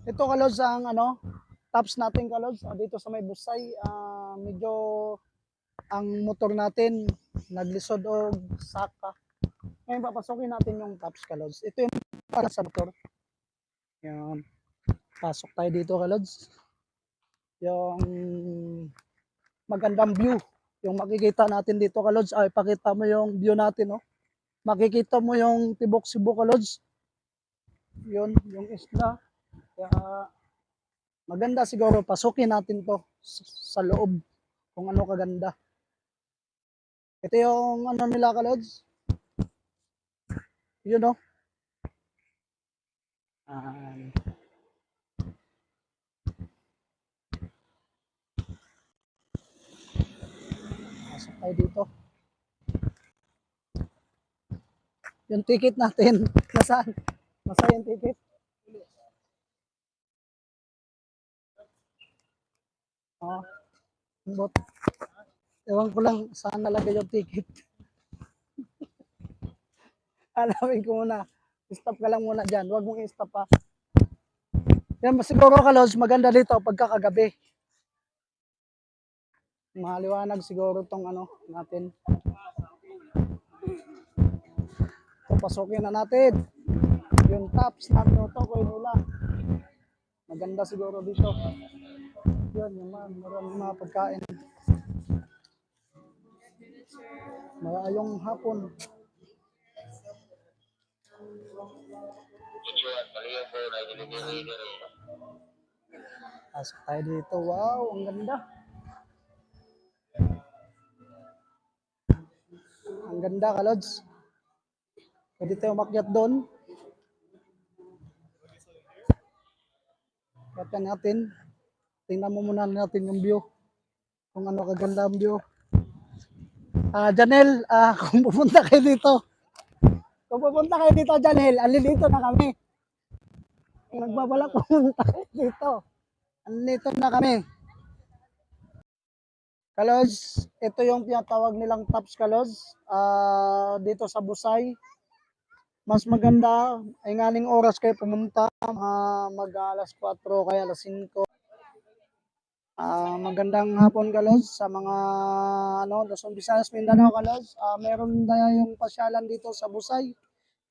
Ito kalods ang tops natin kalods dito sa may Busay. Medyo ang motor natin naglisod og saka. Ngayon papasokin natin yung tops kalods. Ito yung para sa motor. Yan. Pasok tayo dito kalods. Yung magandang view. Yung makikita natin dito kalods ay pakita mo yung view natin, no. Makikita mo yung Tibok Cebu kalods. Yun, yung isla. Kaya maganda siguro pasukin natin to sa loob kung ano kaganda. Ito yung ano nila kalods. Yun, no. Pasok tayo dito. Yung ticket natin, nasaan? Nasa yung ticket? Bot. Ewan ko lang saan nalagay yung ticket. Alamin ko muna. Stop ka lang muna dyan. Huwag mong i-stop pa. Yan, siguro kalods, maganda dito pagkakagabi. Maliwanag siguro tong natin. Pasukin na natin. Yung tops natin ito, kuya nila. Maganda siguro dito. Yan, maraming mga pagkain. Maayong hapon. Pasok tayo dito. Wow, ang ganda. Ang ganda, kalods. Pwede tayo umakyat doon. Kaya natin. Tingnan mo muna natin yung view. Kung ano kaganda ang view. Janel, kung pupunta kayo dito. Kung pupunta kayo dito, Janel, alilito na kami. Nagbabalak pumunta kayo dito. Alilito na kami. Kalods, ito yung tinatawag nilang tops kalods. Dito sa Busay. Mas maganda ay nganing oras kayo pumunta, mag alas 4 kaya alas 5. Magandang hapon kalods sa mga Luzon, Visayas, Mindanao kalods. Meron na yung pasyalan dito sa Busay.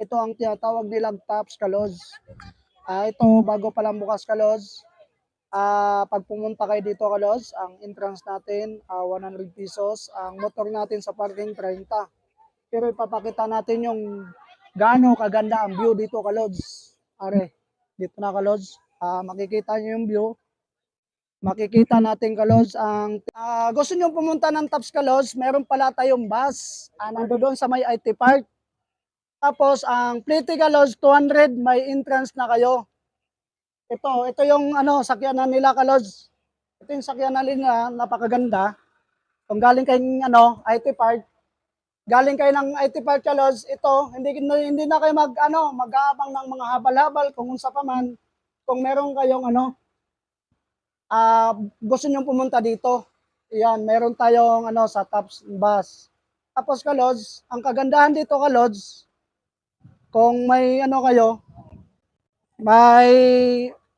Ito ang tinatawag nilang tops kalods. Ito bago pa lang bukas kalods. Pag pumunta kayo dito kalods, ang entrance natin 100 pesos. Ang motor natin sa parking 30. Pero ipapakita natin yung gaano kaganda ang view dito kalods. Are, dito na kalods. Makikita nyo yung view. Makikita natin kalods ang gusto nyo pumunta ng Tops kalods, meron pala tayong bus. Nandoon sa may IT Park. Tapos ang Pliti kalods 200 may entrance na kayo. Ito yung sakyanan nila kalods. Ito yung sakyanan nila, napakaganda. Kung galing kayong IT Park, galing kayo ng IT Park kalods, ito hindi na kayo mag-aabang ng mga habal-habal kung unsa pa man. Kung meron kayong gusto niyo pumunta dito. Yan, meron tayong sa Tops bus. Tapos kalods, ang kagandahan dito kalods, kung may kayo,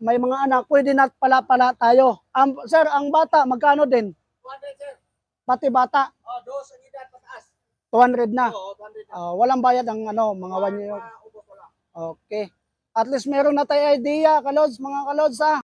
may mga anak, pwede na pala tayo. Sir, ang bata, magkano din? 200, sir. Pati bata? Dos ang edad pataas. 200 na? Oo, 200 na. Walang bayad ang mga 1 year. Okay. At least meron na tayo idea, kalods, mga kalods ha.